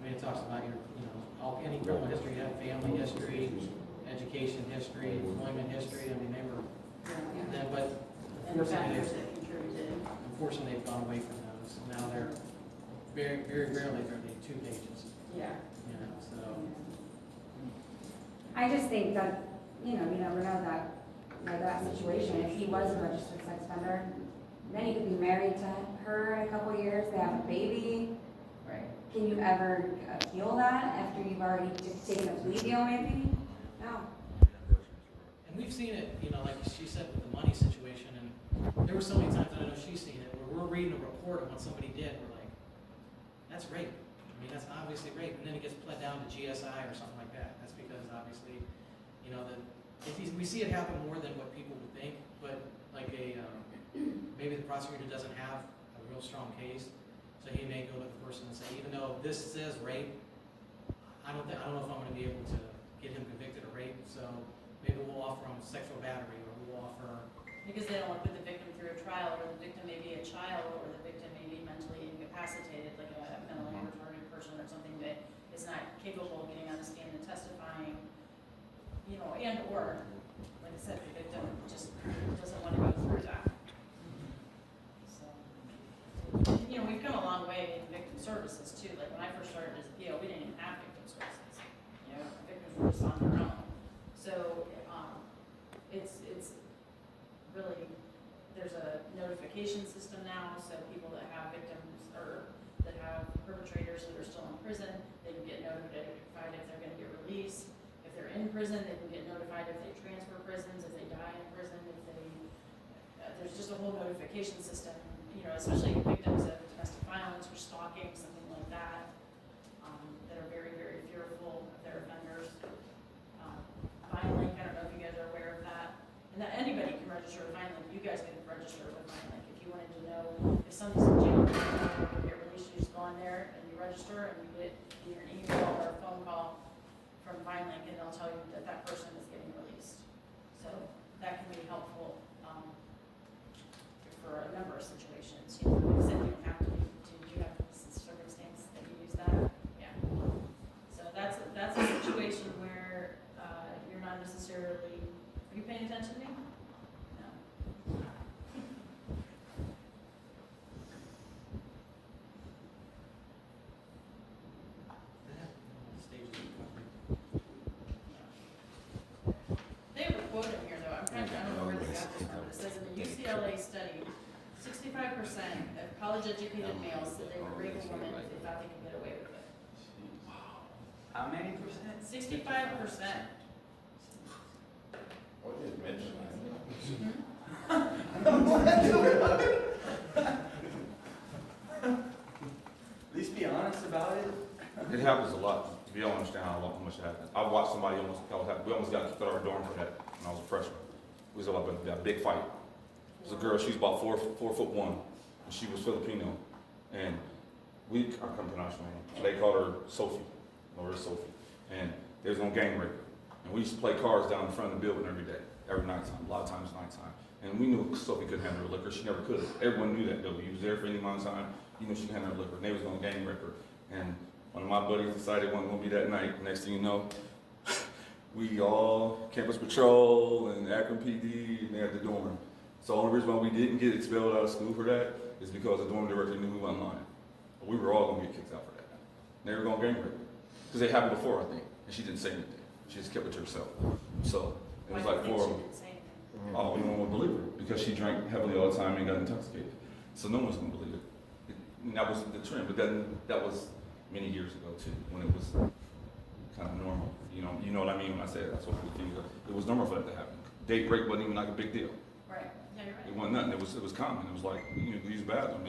mean, it talks about your, any criminal history, you have family history, education history, employment history. I mean, they were, but And the factors that contributed. unfortunately, they've gone away from those. Now they're very, very rarely they're the 2 pages, Yeah. so. I just think that, you never know that situation. If he was a registered sex offender, then he could be married to her in a couple of years, they have a baby. Right. Can you ever appeal that after you've already taken a plea deal maybe? No. And we've seen it, like she said with the money situation, and there were so many times, I know she's seen it, where we're reading a report of what somebody did, we're like, that's rape. I mean, that's obviously rape, and then it gets pled down to GSI or something like that. That's because obviously, we see it happen more than what people would think, but like maybe the prosecutor doesn't have a real strong case, so he may go to the person and say, even though this says rape, I don't know if I'm gonna be able to get him convicted of rape, so maybe we'll offer him sexual battery, or we'll offer. Because they don't want to put the victim through a trial, or the victim may be a child, or the victim may be mentally incapacitated, like a mentally retarded person or something that is not capable of getting on the stand and testifying, and or, like I said, the victim just doesn't want to go through that. So, we've come a long way in victim services too. Like when I first started as a PO, we didn't even have victim services. Victims were just on their own. So, it's really, there's a notification system now, so people that have victims or that have perpetrators that are still in prison, they can get notified if they're going to get released. If they're in prison, they can get notified if they transfer prisons, if they die in prison, if they, there's just a whole notification system, especially victims of domestic violence or stalking, something like that, that are very, very fearful of their offenders. VineLink, I don't know if you guys are aware of that. And that anybody can register with VineLink. You guys can register with VineLink. If you wanted to know if somebody's in jail or get released, you just go on there and you register, and you get either an email or a phone call from VineLink, and they'll tell you that that person is getting released. So that can be helpful for a number of situations. Like I said, you don't have to. Do you have circumstance that you use that? Yeah. So that's a situation where you're not necessarily. Are you paying attention to me? No. They have a quote in here though. I don't know where they got this from. It says in a UCLA study, 65% of college-educated males said they would rape a woman if they thought they could get away with it. How many percent? 65%. What did mention At least be honest about it. It happens a lot. You don't understand how much it happens. I watched somebody we almost got kicked out of our dorm for that when I was a freshman. We was about that big fight. It was a girl, she was about 4'1", and she was Filipino. And I can't pronounce her name. They called her Sophie, or Sophie. And they was on gang rape. And we used to play cards down in front of the building every nighttime, a lot of times nighttime. And we knew Sophie couldn't handle her liquor. She never could. Everyone knew that though. You was there for any amount of time, you knew she couldn't handle her liquor. And they was gonna gang rape her. And one of my buddies decided it wasn't gonna be that night. Next thing you know, we all, campus patrol and Akron PD, and they had the dorm. So the only reason why we didn't get expelled out of school for that is because the dorm director knew we wasn't lying. But we were all gonna get kicked out for that. They were gonna gang rape her. Because they happened before, I think. And she didn't say anything. She just kept it to herself. So it was like Why do you four. think she didn't say anything? Oh, no one would believe her because she drank heavily all the time and got intoxicated. So no one's gonna believe it. And that was the trend, but then that was many years ago too, when it was kind of normal. You know what I mean when I say that's what we think. It was normal for that to happen. Date rape wasn't even like a big deal. Right. Yeah, you're right. It wasn't nothing. It was common. It was like use the bathroom.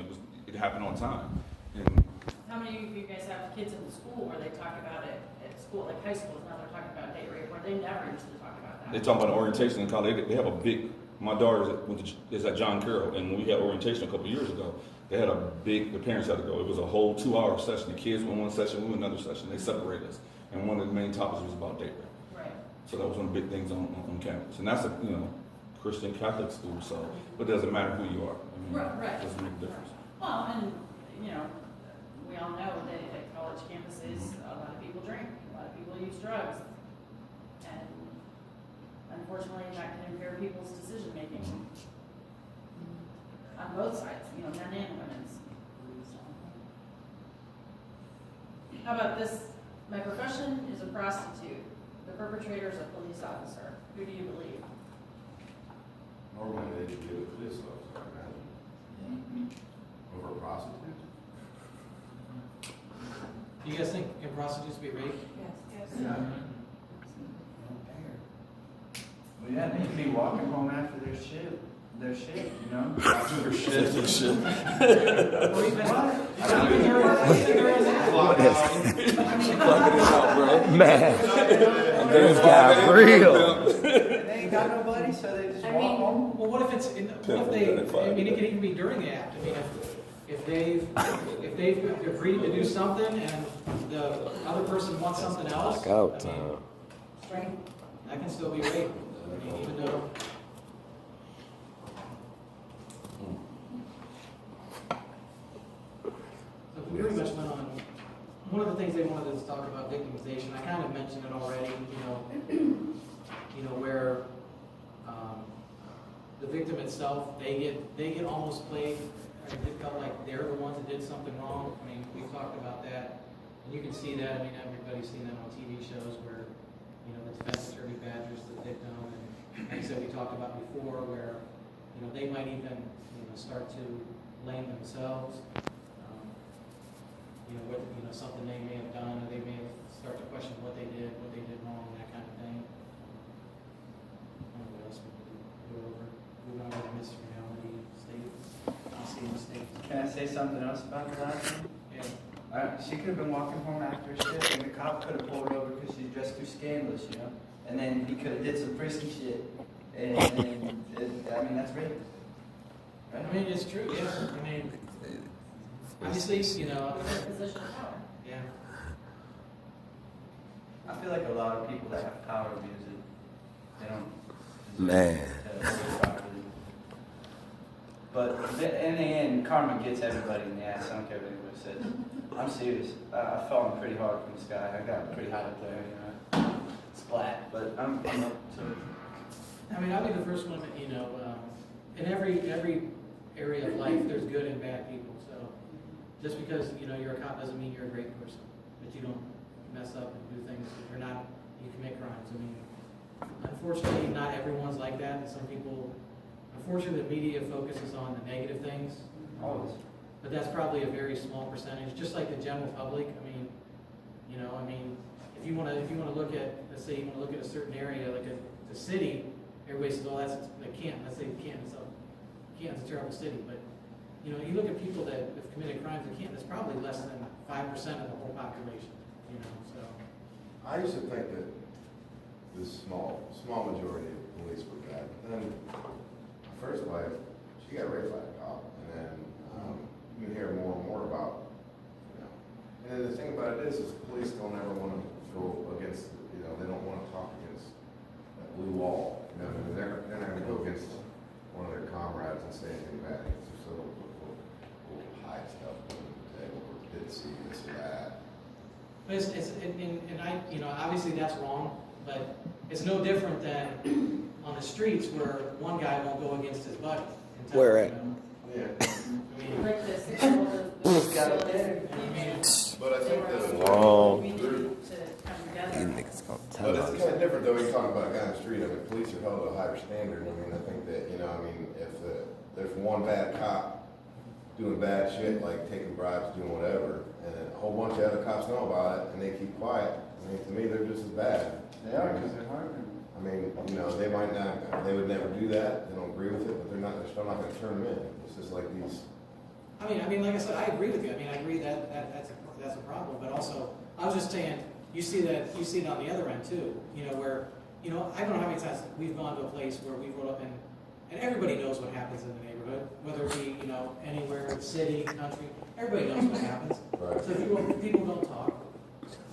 It happened all the time. And How many of you guys have kids in the school where they talk about it at school, like high schools, now they're talking about date rape, where they never used to talk about that? they talk about orientation in college. They have a big. My daughter is at John Carroll, and when we had orientation a couple of years ago, they had a big. The parents had to go. It was a whole 2-hour session. The kids went one session, we went another session. They separated us, and one of the main topics was about date rape. Right. So that was one of the big things on campus, and that's a Christian Catholic school. So it doesn't matter who you are. I mean, Right. It doesn't make a difference. Well, and, we all know that college campuses drugs. And unfortunately, that can impair people's decision-making on both sides, you know, men and women's. How about this? My profession is a prostitute. The perpetrator is a police officer. Who do you believe? Normally they do a police officer, I imagine. Over a prostitute? Do you guys think, can prostitutes be raped? Yes. Well, yeah, they could be walking home after their shit, you know? Their shit. Or even, even during Man, this got real. They ain't got nobody, so they just I walk mean- home. Well, what if it's, what if they, I mean, it could even be during the act. I mean, if they've agreed to do something and the other person wants something else. Out, I mean, Right? that can still be rape. I mean, even though. So we pretty much went on, one of the things they wanted us to talk about victimization, I kind of mentioned it already, you know, where, the victim itself, they get almost played, or they felt like they're the ones that did something wrong. I mean, we talked about that, and you can see that, I mean, everybody's seen that on TV shows where, you know, the defense attorney badgers the victim, and like I said, we talked about before, where, you know, they might even, you know, start to blame themselves, you know, something they may have done, or they may have start to question what they did wrong, that kind of thing. I don't know what else we could go over. Moving on to the misreality statements. I'll see mistakes. Can I say something else about the last one? Yeah. She could have been walking home after her shit, and the cop could have pulled her over because she's dressed too scandalous, you know? And then he could have did some frisky shit, and I mean, that's rape. Right? I mean, it's true, yeah. I mean, obviously, you know, Their position of power. yeah. I feel like a lot of people that have power abuse it. They don't. Man. But in the end, karma gets everybody in the ass. I don't care what anybody says. I'm serious. I've fallen pretty hard from the sky. I got pretty high up there, you know. Splat. But I'm up to it. I mean, I'll be the first one, that, you know, in every area of life, there's good and bad people. So just because, you know, you're a cop doesn't mean you're a great person. That you don't mess up and do things that you're not, you commit crimes. I mean, unfortunately, not everyone's like that. And some people, unfortunately, the media focuses on the negative things. Always. But that's probably a very small percentage, just like the general public. I mean, you know, I mean, if you want to look at, let's say you want to look at a certain area, like the city, everybody says, oh, that's Canton. Let's say Canton's a terrible city. But, you know, you look at people that have committed crimes in Canton, it's probably less than 5% of the whole population, you know, so. I used to think that this small majority of police were bad. But then, my first wife, she got raped by a cop, and then you hear more and more about, you know. And then the thing about it is police don't ever want to go against, you know, they don't want to talk against that blue wall. You know, and they're not going to go against one of their comrades and say anything bad against them. So we'll hide stuff, put them on the table, or did see this or that. But and I, you know, obviously that's wrong, but it's no different than on the streets where one guy won't go against his buddy. and tell Where him, at? you know. Yeah. I mean, Like this, the Got it there. I mean, But I think that. Wrong. community to come You together. niggas gonna But tell it's us. kind of different though, you're talking about a guy on the street, I mean, police are held to a higher standard, I mean, I think that, you know, I mean, if there's one bad cop doing bad shit, like taking bribes, doing whatever, and then a whole bunch of other cops know about it, and they keep quiet, I mean, to me, they're just as bad. They are, because they're harming. I mean, you know, they might not, they would never do that, they don't agree with it, but they're still not gonna turn them in, it's just like these. I mean, like I said, I agree with you. I mean, I agree that that's a problem. But also, I was just saying, you see it on the other end too. You know, where, you know, I don't know how many times we've gone to a place where we've rolled up and everybody knows what happens in the neighborhood, whether it be, you know, anywhere, city, country, everybody knows what happens. Right. So if people don't talk,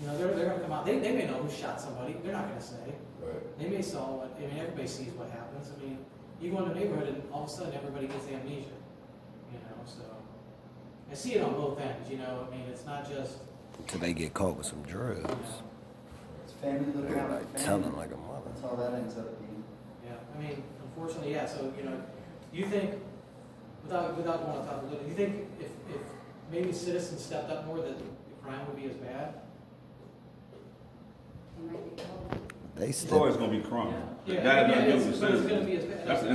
you know, they're going to come out. They may know who shot somebody. They're not going to say. Right. They may saw what. I mean, everybody sees what happens. I mean, you go into a neighborhood and all of a sudden everybody gets amnesia. You know, so. I see it on both ends, you know, I mean, it's not just, Until they get caught with some you drugs. know, It's family looking out Like for telling family. like a mother. That's all that ends up being. Yeah, I mean, unfortunately, yeah, so, you know, do you think, without going on top of it, do you think if maybe citizens stepped up more, that the crime would be as bad? They might be told. They It's step always gonna be crime. Yeah, That yeah, has nothing to do it's, with but it's gonna citizens. be as bad. That's the